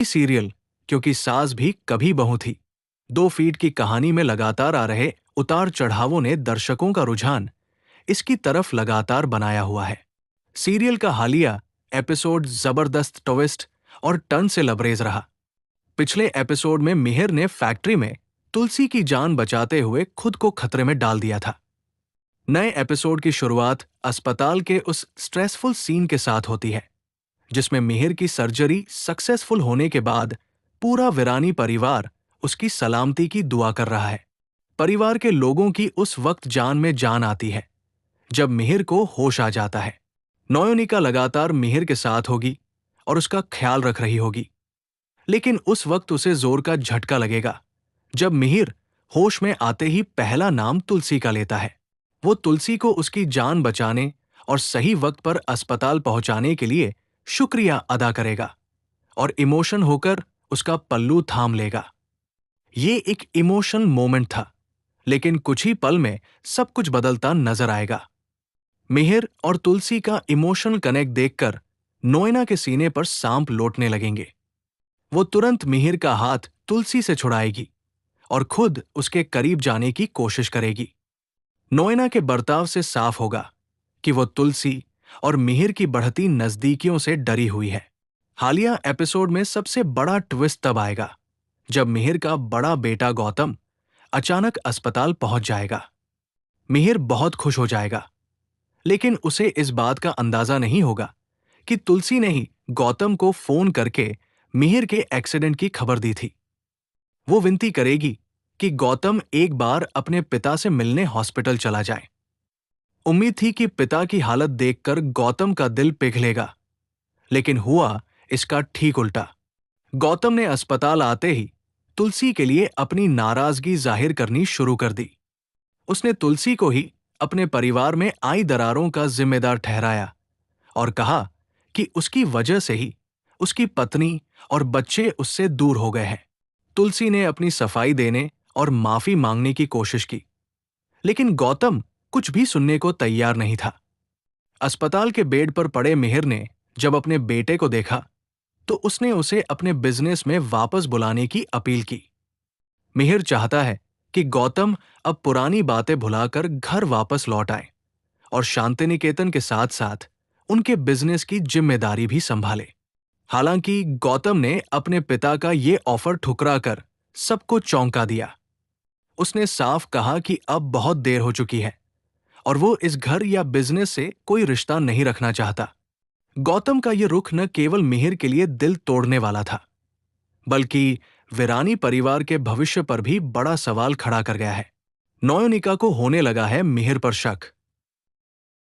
Serial क्योंकि सास भी कभी बहू थी। 2 फीट की कहानी में लगातार आ रहे उतार चढ़ावों ने दर्शकों का रुझान इसकी तरफ लगातार बनाया हुआ है। सीरियल का हालिया एपिसोड जबरदस्त ट्विस्ट और टर्न से लबरेज रहा। पिछले एपिसोड में मिहिर ने फैक्ट्री में तुलसी की जान बचाते हुए खुद को खतरे में डाल दिया था। नए एपिसोड की शुरुआत अस्पताल के उस स्ट्रेसफुल सीन के साथ होती है जिसमें मिहिर की सर्जरी सक्सेसफुल होने के बाद पूरा वीरानी परिवार उसकी सलामती की दुआ कर रहा है। परिवार के लोगों की उस वक्त जान में जान आती है जब मिहिर को होश आ जाता है। नयोनिका लगातार मिहिर के साथ होगी और उसका ख्याल रख रही होगी, लेकिन उस वक्त उसे जोर का झटका लगेगा जब मिहिर होश में आते ही पहला नाम तुलसी का लेता है। वो तुलसी को उसकी जान बचाने और सही वक्त पर अस्पताल पहुंचाने के लिए शुक्रिया अदा करेगा और इमोशन होकर उसका पल्लू थाम लेगा। ये एक इमोशनल मोमेंट था, लेकिन कुछ ही पल में सब कुछ बदलता नजर आएगा। मिहिर और तुलसी का इमोशनल कनेक्ट देखकर नोएना के सीने पर सांप लौटने लगेंगे। वो तुरंत मिहिर का हाथ तुलसी से छुड़ाएगी और खुद उसके करीब जाने की कोशिश करेगी। नोएना के बर्ताव से साफ होगा कि वो तुलसी और मिहिर की बढ़ती नजदीकियों से डरी हुई है। हालिया एपिसोड में सबसे बड़ा ट्विस्ट तब आएगा जब मिहिर का बड़ा बेटा गौतम अचानक अस्पताल पहुंच जाएगा। मिहिर बहुत खुश हो जाएगा, लेकिन उसे इस बात का अंदाजा नहीं होगा कि तुलसी ने ही गौतम को फोन करके मिहिर के एक्सीडेंट की खबर दी थी। वो विनती करेगी कि गौतम एक बार अपने पिता से मिलने हॉस्पिटल चला जाए। उम्मीद थी कि पिता की हालत देखकर गौतम का दिल पिघलेगा, लेकिन हुआ इसका ठीक उल्टा। गौतम ने अस्पताल आते ही तुलसी के लिए अपनी नाराजगी जाहिर करनी शुरू कर दी। उसने तुलसी को ही अपने परिवार में आई दरारों का जिम्मेदार ठहराया और कहा कि उसकी वजह से ही उसकी पत्नी और बच्चे उससे दूर हो गए हैं। तुलसी ने अपनी सफाई देने और माफी मांगने की कोशिश की, लेकिन गौतम कुछ भी सुनने को तैयार नहीं था। अस्पताल के बेड पर पड़े मिहिर ने जब अपने बेटे को देखा तो उसने उसे अपने बिजनेस में वापस बुलाने की अपील की। मिहिर चाहता है कि गौतम अब पुरानी बातें भुलाकर घर वापस लौट आए और शांतिनिकेतन के साथ साथ उनके बिजनेस की जिम्मेदारी भी संभाले। हालांकि गौतम ने अपने पिता का ये ऑफर ठुकराकर सबको चौंका दिया। उसने साफ कहा कि अब बहुत देर हो चुकी है और वो इस घर या बिजनेस से कोई रिश्ता नहीं रखना चाहता। गौतम का ये रुख न केवल मिहिर के लिए दिल तोड़ने वाला था, बल्कि वीरानी परिवार के भविष्य पर भी बड़ा सवाल खड़ा कर गया है। नयोनिका को होने लगा है मिहिर पर शक।